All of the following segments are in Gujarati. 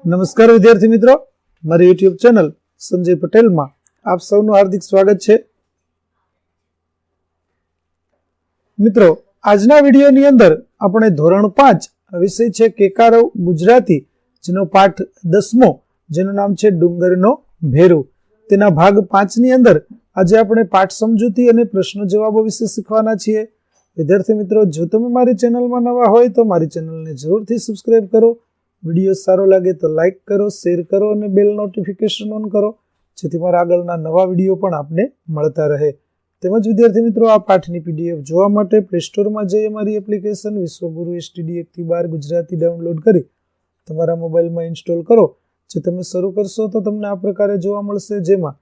નમસ્કાર વિદ્યાર્થી મિત્રો, મારી યુટ્યુબ ચેનલ સંજય પટેલમાં આપ સૌનું હાર્દિક સ્વાગત છે. મિત્રો, આજના વિડીયોની અંદર આપણે ધોરણ 5 વિષય છે કેકારવ ગુજરાતી, જેનો પાઠ 10મો, જેનું નામ છે ડુંગરનો ભેરુ, તેના ભાગ 5 ની અંદર આજે આપણે પાઠ સમજૂતી અને પ્રશ્ન જવાબો વિશે શીખવાના છીએ. વિદ્યાર્થી મિત્રો, જો તમે મારી ચેનલમાં નવા હોય તો મારી ચેનલને જરૂરથી સબસ્ક્રાઇબ કરો. વિડીયો સારો લાગે તો લાઇક કરો, શેર કરો અને બેલ નોટિફિકેશન ઓન કરો, જેથી મારા આગળના નવા વિડીયો પણ આપને મળતા રહે. તેમજ વિદ્યાર્થી મિત્રો, આ પાઠની પીડીએફ જોવા માટે પ્લે સ્ટોરમાં જઈ અમારી એપ્લિકેશન વિશ્વગુરુ STD 1-12 ગુજરાતી ડાઉનલોડ કરી તમારા મોબાઈલમાં ઇન્સ્ટોલ કરો. જે તમે શરૂ કરશો તો તમને આ પ્રકારે જોવા મળશે, જેમાં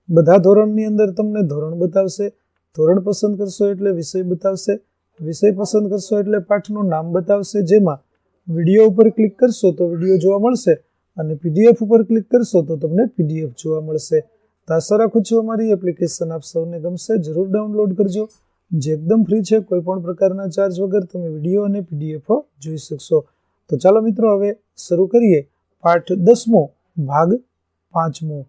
બધા ધોરણની અંદર તમને ધોરણ બતાવશે. ધોરણ પસંદ કરશો એટલે વિષય બતાવશે. વિષય પસંદ કરશો એટલે પાઠનું નામ બતાવશે. જેમાં વિડીયો ઉપર ક્લિક કરશો તો વિડીયો જોવા મળશે અને PDF ઉપર ક્લિક કરશો તો તમને PDF જોવા મળશે. તો આશા રાખું છું અમારી એપ્લિકેશન આપ સૌને ગમશે. જરૂર ડાઉનલોડ કરજો, જે એકદમ ફ્રી છે. કોઈ પણ પ્રકારના ચાર્જ વગર તમે વિડીયો અને PDF જોઈ શકશો. તો ચાલો મિત્રો, હવે શરૂ કરીએ પાઠ 10મો, ભાગ 5મો.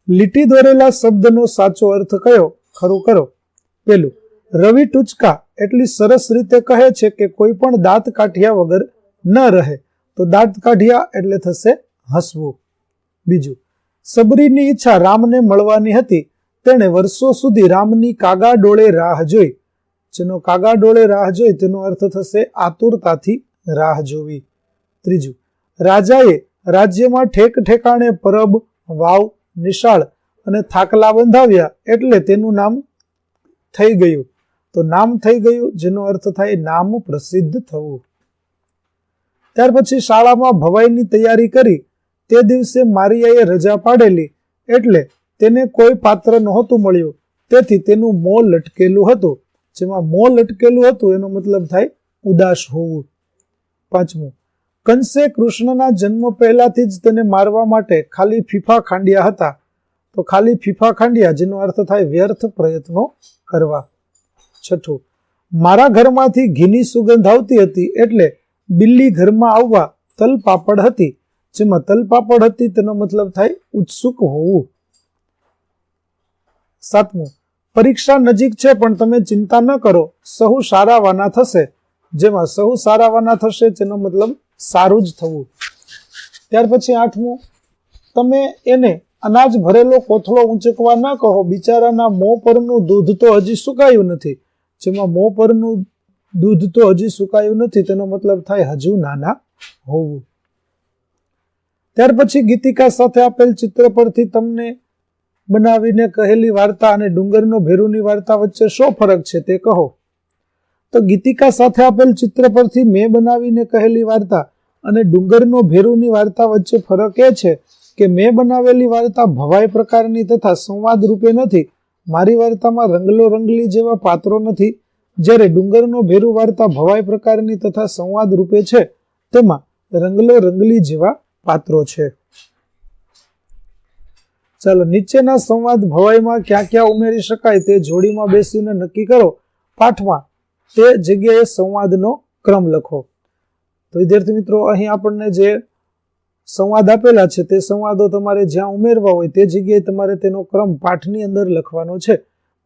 લીટી દોરેલા શબ્દનો સાચો અર્થ કયો? ખરું કરો. પેલું, રવિ ટૂચકા એટલી સરસ રીતે કહે છે કે કોઈ પણ દાંત કાઢ્યા વગર ન રહે, તો દાંત કાઢ્યા એટલે થશે હસવું. બીજું, સબરીની ઈચ્છા રામને મળવાની હતી, તેણે વર્ષો સુધી રામની કાગા ડોળે રાહ જોઈ. જેનો કાગા ડોળે રાહ જોઈ તેનો અર્થ થશે આતુરતાથી રાહ જોવી. ત્રીજું, રાજાએ રાજ્યમાં ઠેક ઠેકાણે પરબ, વાવ, નિશાળ અને થાકલા બંધાવ્યા એટલે તેનું નામ થઈ ગયું. તો નામ થઈ ગયું, જેનો અર્થ થાય નામ પ્રસિદ્ધ થવું. ત્યાર પછી શાળામાં ભવાઈની તૈયારી કરી. તે દિવસે મારિયાએ રજા પાડેલી એટલે તેને કોઈ પાત્ર નહોતું મળ્યું, તેથી તેનું મોં લટકેલું હતું. જેમાં મોં લટકેલું હતું એનો મતલબ થાય ઉદાસ હોવું. પાંચમું, કંસે કૃષ્ણના જન્મ પહેલાથી જ તેને મારવા માટે ખાલી ફીફા ખાંડ્યા હતા. તો ખાલી ફીફા ખાંડ્યા, જેનો અર્થ થાય વ્યર્થ પ્રયત્નો કરવા. છઠ્ઠું, મારા ઘરમાંથી ઘીની સુગંધ આવતી હતી એટલે બિલ્લી ઘરમાં આવવા તલપાપડ હતી. જેમાં તલપાપડ હતી તેનો મતલબ થાય ઉત્સુક હોવું. સાતમું, પરીક્ષા નજીક છે પણ તમે ચિંતા ન કરો, સહુ સારાવાના થશે. જેમાં સહુ સારાવાના થશે તેનો મતલબ સારું જ થવું. ત્યાર પછી આઠમું, તમે એને અનાજ ભરેલો કોથળો ઊંચકવા ન કહો, બિચારાના મોં પરનું દૂધ તો હજી સુકાયું નથી. જેમાં મોં પરનું દૂધ તો હજી સુકાયું નથી તેનો મતલબ થાય હજુ નાના હોવું. ત્યાર પછી ગીતિકા સાથે આપેલ ચિત્ર પરથી તમને બનાવીને કહેલી વાર્તા અને ડુંગરનો ભેરુની વાર્તા વચ્ચે શો ફરક છે તે કહો. તો ગીતિકા સાથે આપેલ ચિત્ર પરથી મેં બનાવીને કહેલી વાર્તા અને ડુંગરનો ભેરુની વાર્તા વચ્ચે ફરક એ છે કે મેં બનાવેલી વાર્તા ભવાઈ પ્રકારની તથા સંવાદ રૂપે નથી. મારી વાર્તામાં રંગલો રંગલી જેવા પાત્રો નથી. જ્યારે ડુંગરનો ભેરુ વાર્તા ભવાઈ પ્રકારની તથા સંવાદ રૂપે છે, તેમાં રંગલો રંગલી જેવા પાત્રો છે. ચાલો, નીચેના સંવાદ ભવાઈમાં ક્યાં ક્યાં ઉમેરી શકાય તે જોડીમાં બેસીને નક્કી કરો. પાઠમાં તે જગ્યાએ સંવાદનો ક્રમ લખો. તો વિદ્યાર્થી મિત્રો, અહીં આપણને જે સંવાદ આપેલા છે તે સંવાદો તમારે જ્યાં ઉમેરવા હોય તે જગ્યાએ તમારે તેનો ક્રમ પાઠની અંદર લખવાનો છે.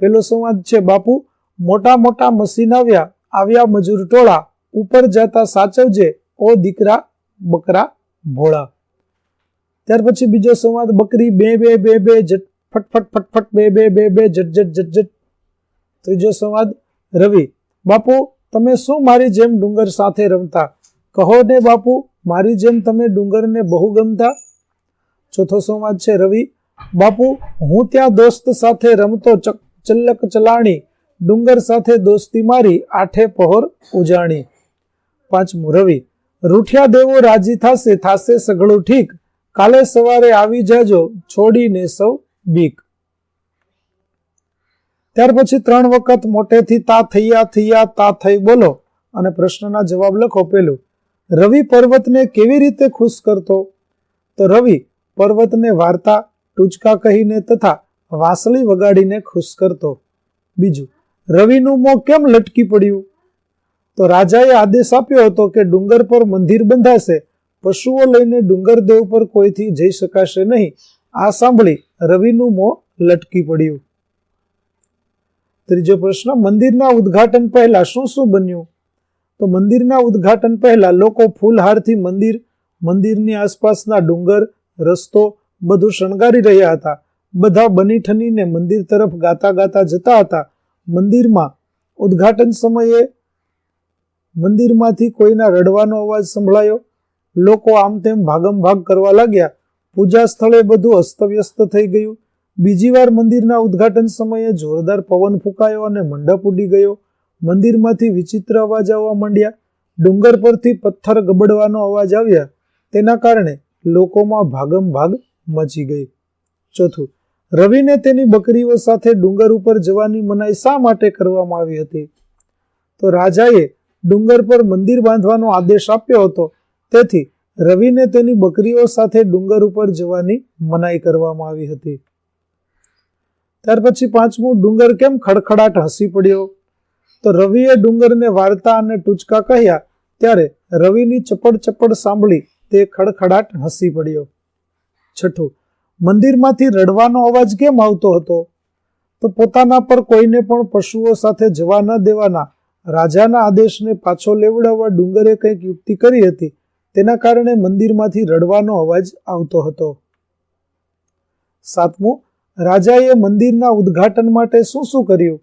પેલો સંવાદ છે, બાપુ મોટા મોટા મશીન આવ્યા મજૂર ટોળા, ઉપર જતા સાચવજે ઓ દીકરા બકરા ભોળા. ત્યાર પછી બીજો સંવાદ, બકરી બે બે બે બે જટ ફટફટ ફટફટ બે બે બે બે જટ જટ જટ જટ. ત્રીજો સંવાદ, રવિ બાપુ તમે શું મારી જેમ ડુંગર સાથે રમતા? કહો ને બાપુ, મારી જેમ તમે ડુંગરને બહુ ગમતા? ચોથો સંવાદ છે, રવિ બાપુ હું ત્યાં દોસ્ત સાથે રમતો ચલ્લક ચલાણી, ડુંગર સાથે દોસ્તી મારી આઠે પહોર ઉજાણી. પાંચમું, રવિ રૂઠિયા દેવો રાજી થાશે સઘળું ઠીક, કાલે સવારે આવી જાજો છોડીને સૌ બીક. ત્યાર પછી 3 વખત મોટેથી તા થૈયા તા થઈ બોલો અને પ્રશ્નના જવાબ લખો. પેલું, રવિ પર્વતને કેવી રીતે ખુશ કરતો? તો રવિ પર્વતને વાર્તા, ટૂચકા કહીને તથા વાંસળી વગાડીને ખુશ કરતો. બીજું, રવિનું મોં કેમ લટકી પડ્યું? તો રાજાએ આદેશ આપ્યો હતો કે ડુંગર પર મંદિર બંધાશે, પશુઓ લઈને ડુંગર દેવ પર કોઈથી જઈ શકાશે નહીં. આ સાંભળી રવિનું મોં લટકી પડ્યું. ત્રીજો પ્રશ્ન, મંદિરના ઉદ્ઘાટન પહેલા શું શું બન્યું? તો મંદિરના ઉદ્ઘાટન પહેલા લોકો ફૂલહારથી મંદિરની આસપાસના ડુંગર, રસ્તો બધું શણગારી રહ્યા હતા. બધા બની ઠનીને મંદિર તરફ ગાતા ગાતા જતા હતા. મંદિરમાં ઉદ્ઘાટન સમયે મંદિરમાંથી કોઈના રડવાનો અવાજ સંભળાયો. લોકો આમ તેમ ભાગમ ભાગ કરવા લાગ્યા. પૂજા સ્થળે બધું અસ્તવ્યસ્ત થઈ ગયું. બીજી વાર મંદિરના ઉદ્ઘાટન સમયે જોરદાર પવન ફૂંકાયો અને મંડપ ઉડી ગયો. મંદિરમાંથી વિચિત્ર અવાજ આવવા માંડ્યા. ડુંગર પરથી પથ્થર ગબડવાનો અવાજ આવ્યા. તેના કારણે લોકોમાં ભાગમ ભાગ મચી ગઈ. ચોથું, રવિને તેની બકરીઓ સાથે ડુંગર ઉપર જવાની મનાઈ શા માટે કરવામાં આવી હતી? તો રાજાએ ડુંગર પર મંદિર બાંધવાનો આદેશ આપ્યો હતો, તેથી રવિને તેની બકરીઓ સાથે ડુંગર ઉપર જવાની મનાઈ કરવામાં આવી હતી. ત્યાર પછી પાંચમું, ડુંગર કેમ ખડખડાટ હસી પડ્યો? તો રવિએ ડુંગરને વાર્તા અને ટૂચકા કહ્યા ત્યારે રવિની ચપડ ચપડ સાંભળી તે ખડખડાટ હસી પડ્યો. છઠ્ઠું, મંદિરમાંથી રડવાનો અવાજ કેમ આવતો હતો? તો પોતાના પર કોઈને પણ પશુઓ સાથે જવા ન દેવાના રાજાના આદેશને પાછો લેવડાવવા ડુંગરે કંઈક યુક્તિ કરી હતી. તેના કારણે મંદિરમાંથી રડવાનો અવાજ આવતો હતો. સાતમું, રાજાએ મંદિરના ઉદ્ઘાટન માટે શું શું કર્યું?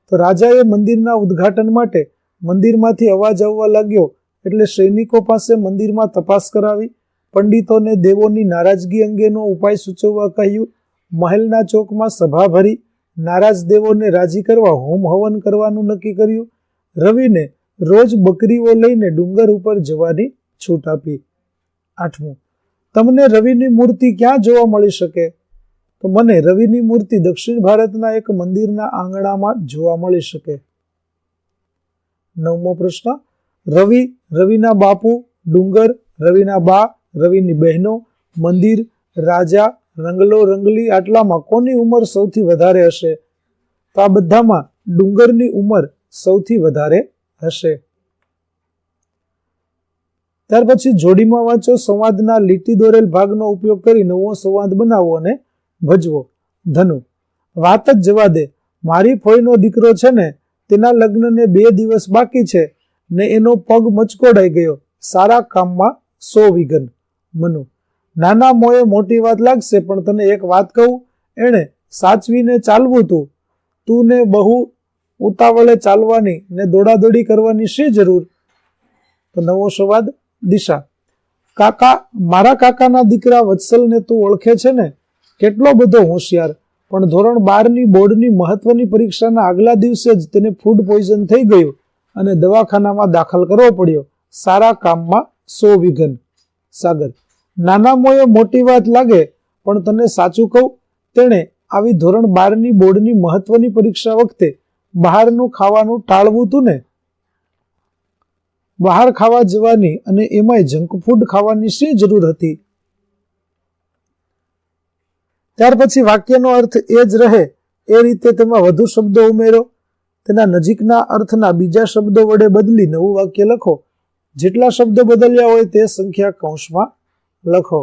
તો રાજાએ મંદિરના ઉદ્ઘાટન માટે મંદિરમાંથી અવાજ આવવા લાગ્યો એટલે સૈનિકો પાસે મંદિરમાં તપાસ કરાવી. પંડિતોને દેવોની નારાજગી અંગેનો ઉપાય સૂચવવા કહ્યું. મહેલના ચોકમાં સભા ભરી નારાજ દેવોને રાજી કરવા હોમ હવન કરવાનું નક્કી કર્યું. રવિને રોજ બકરીઓ લઈને ડુંગર ઉપર જવાની છૂટ આપી. આઠમું, તમને રવિની મૂર્તિ ક્યાં જોવા મળી શકે? તો મને રવિની મૂર્તિ દક્ષિણ ભારતના એક મંદિરના આંગણામાં જોવા મળી શકે. નવમો પ્રશ્ન, રવિ, રવિના બાપુ, ડુંગર, રવિના બા, રવિની બહેનો, મંદિર, રાજા, રંગલો રંગલી આટલામાં કોની ઉંમર સૌથી વધારે હશે? તો આ બધામાં ડુંગરની ઉંમર સૌથી વધારે હશે. ત્યાર પછી જોડીમાં વાંચો. સંવાદના લીટી દોરેલ ભાગનો ઉપયોગ કરી નવો સંવાદ બનાવો અને ભજવો. ધનુ, વાત જ જવા દે, મારી ફોઈનો દીકરો છે ને, તેના લગ્નને 2 દિવસ બાકી છે ને એનો પગ મચકોડાઈ ગયો. સારા કામમાં 100 વિઘન. મનુ, નાના મોએ મોટી વાત લાગશે, પણ તને એક વાત કહું, એણે સાચવીને ચાલવું તું ને બહુ ઉતાવળે ચાલવાની ને દોડાદોડી કરવાની શી જરૂર? તો નવો સંવાદ. દિશા, કાકા, મારા કાકાના દીકરા વત્સલને તું ઓળખે છે ને? કેટલો બધો હોશિયાર, પણ ધોરણ 12ની બોર્ડની મહત્વની પરીક્ષાના આગલા દિવસે જ તેને ફૂડ પોઈઝન થઈ ગયું અને દવાખાનામાં દાખલ કરવો પડ્યો. સારા કામમાં 100 વિઘન. સાગર, નાના મોએ મોટી વાત લાગે, પણ તને સાચું કહું, તેણે આવી ધોરણ 12ની બોર્ડની મહત્વની પરીક્ષા વખતે બહારનું ખાવાનું ટાળવું તું ને? બહાર ખાવા જવાની અને એમાંય જંક ફૂડ ખાવાની શી જરૂર હતી? ત્યાર પછી વાક્યનો અર્થ એ જ રહે એ રીતે તેમાં વધુ શબ્દો ઉમેરો. તેના નજીકના અર્થના બીજા શબ્દો વડે બદલી નવું વાક્ય લખો. જેટલા શબ્દો બદલ્યા હોય તે સંખ્યા કૌંસમાં લખો.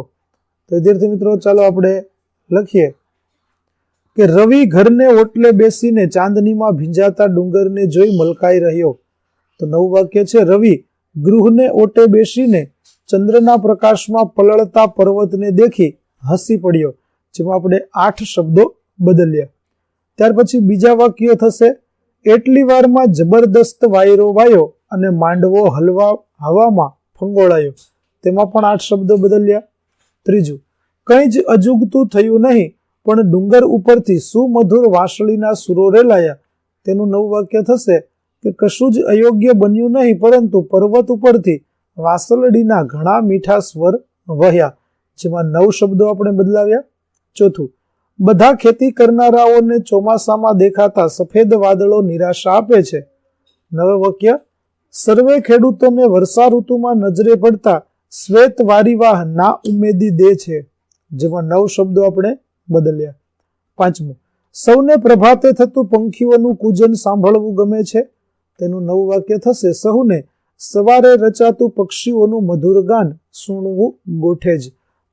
તો વિદ્યાર્થી મિત્રો, ચાલો આપણે લખીએ કે રવિ ઘરને ઓટલે બેસીને ચાંદનીમાં ભીંજાતા ડુંગરને જોઈ મલકાઈ રહ્યો. તો નવું વાક્ય છે, રવિ ગૃહને ઓટે બેસીને ચંદ્રના પ્રકાશમાં પલળતા પર્વતને દેખી હસી પડ્યો. જેમાં આપણે 8 શબ્દો બદલ્યા. ત્યાર પછી બીજા વાક્યો થશે, એટલી વારમાં જબરદસ્ત વાયરો વાયો અને માંડવો હવામાં ફંગોળાયો. તેમાં પણ 8 શબ્દો બદલ્યા. ત્રીજું, કંઈ જ અજુગતું થયું નહીં, પણ ડુંગર ઉપરથી સુમધુર વાંસળીના સુરો રેલાયા. તેનું નવું વાક્ય થશે કે કશું જ અયોગ્ય બન્યું નહીં, પરંતુ પર્વત ઉપરથી વાંસળડીના ઘણા મીઠા સ્વર વહ્યા. જેમાં 9 શબ્દો આપણે બદલાવ્યા. ચોથું, બધા ખેતી કરનારાઓને ચોમાસામાં દેખાતા સફેદ વાદળો નિરાશા આપે છે. નવું વાક્ય, સર્વે ખેડૂતોને વર્ષા ઋતુમાં નજરે પડતા શ્વેત વારીવાહ ના ઉમેદી દે છે. જેમાં 9 શબ્દો આપણે બદલ્યા. પાંચમું, સૌને પ્રભાતે થતું પંખીઓનું કૂજન સાંભળવું ગમે છે. તેનું નવું વાક્ય થશે, સહુને સવારે રચાતું પક્ષીઓનું મધુર ગાન સુણવું ગોઠે જ,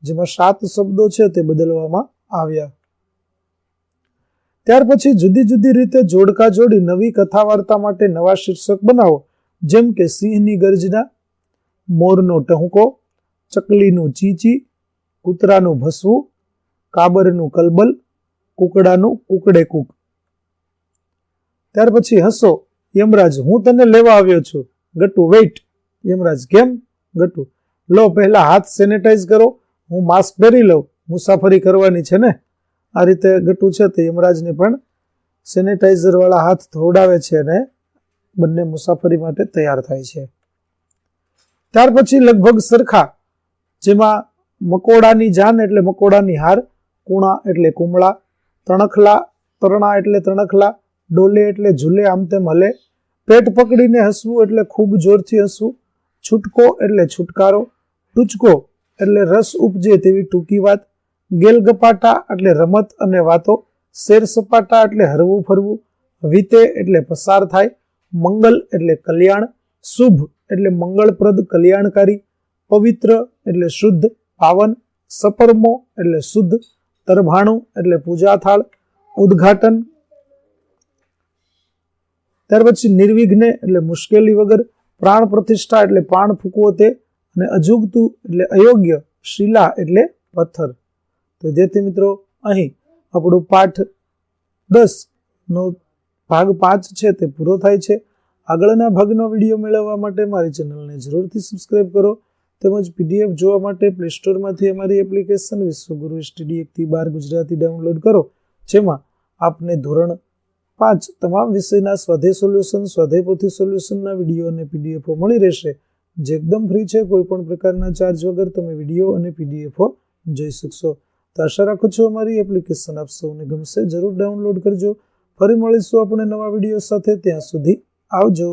જેમાં 7 શબ્દો છે તે બદલવામાં આવ્યા. ત્યાર પછી જુદી જુદી રીતે જોડકા જોડી નવી કથા વાર્તા માટે નવા શીર્ષક બનાવો, જેમ કે સિંહની ગર્જના, મોરનો ટહુકો, ચકલીનું ચીચી, કૂતરાનું ભસવું, કાબરનું કલબલ, કુકડાનું કુકડે કૂક. ત્યાર પછી હસો, યમરાજ હું તને લેવા આવ્યો છું. ગટુ વેઇટ. યમરાજ કેમ? ગટુ લો પહેલા હાથ સેનેટાઈઝ કરો, હું માસ્ક પહેરી લઉં, મુસાફરી કરવાની છે ને. આ રીતે ગટુ છે તે યમરાજને પણ સેનેટાઈઝર વાળા હાથ ધોવડાવે છે અને બંને મુસાફરી માટે તૈયાર થાય છે. ત્યાર પછી લગભગ સરખા, જેમાં મકોડાની જાન એટલે મકોડાની હાર, કુણા એટલે કુમળા, તણખલા તરણા એટલે તણખલા, ડોલે એટલે ઝૂલે આમ તેમ હલે, પેટ પકડીને હસવું એટલે ખૂબ જોરથી હસવું, છૂટકો એટલે છુટકારો, ટૂચકો એટલે રસ ઉપજે તેવી ટૂંકી વાત, ગેલગપાટા એટલે રમત અને વાતો, શેર સપાટા એટલે હરવું ફરવું, વીતે એટલે પસાર થાય, મંગલ એટલે કલ્યાણ, શુભ એટલે મંગળપ્રદ કલ્યાણકારી, પવિત્ર એટલે શુદ્ધ પાવન, સપરમો એટલે શુદ્ધ, તરભાણું એટલે પૂજા થાળ, ઉદ્ઘાટન. ત્યાર પછી નિર્વિઘ્ન એટલે મુશ્કેલી વગર, પ્રાણ પ્રતિષ્ઠા એટલે પ્રાણ ફૂકવો તે, અને અજુગતું એટલે અયોગ્ય, શિલા એટલે પથ્થર. તો જેથી મિત્રો અહીં આપણું પાઠ 10 નો ભાગ 5 છે તે પૂરો થાય છે. આગળના ભાગનો વિડીયો મેળવવા માટે મારી ચેનલને જરૂરથી સબસ્ક્રાઇબ કરો, તેમજ PDF જોવા માટે પ્લે સ્ટોરમાંથી અમારી એપ્લિકેશન વિશ્વગુરુ STD 1 થી 12 ગુજરાતી ડાઉનલોડ કરો, જેમાં આપને ધોરણ 5 તમામ વિષયના સ્વાધ્યાય સોલ્યુશન, સ્વાધ્યાય પોથી સોલ્યુશનના વિડીયો અને PDF મળી રહેશે, જે એકદમ ફ્રી છે. કોઈ પણ પ્રકારના ચાર્જ વગર તમે વિડીયો અને PDF જોઈ શકશો. તો આશા રાખું છું અમારી એપ્લિકેશન આપ સૌને ગમશે. જરૂર ડાઉનલોડ કરજો. ફરી મળીશું આપણે નવા વિડીયો સાથે. ત્યાં સુધી આવજો.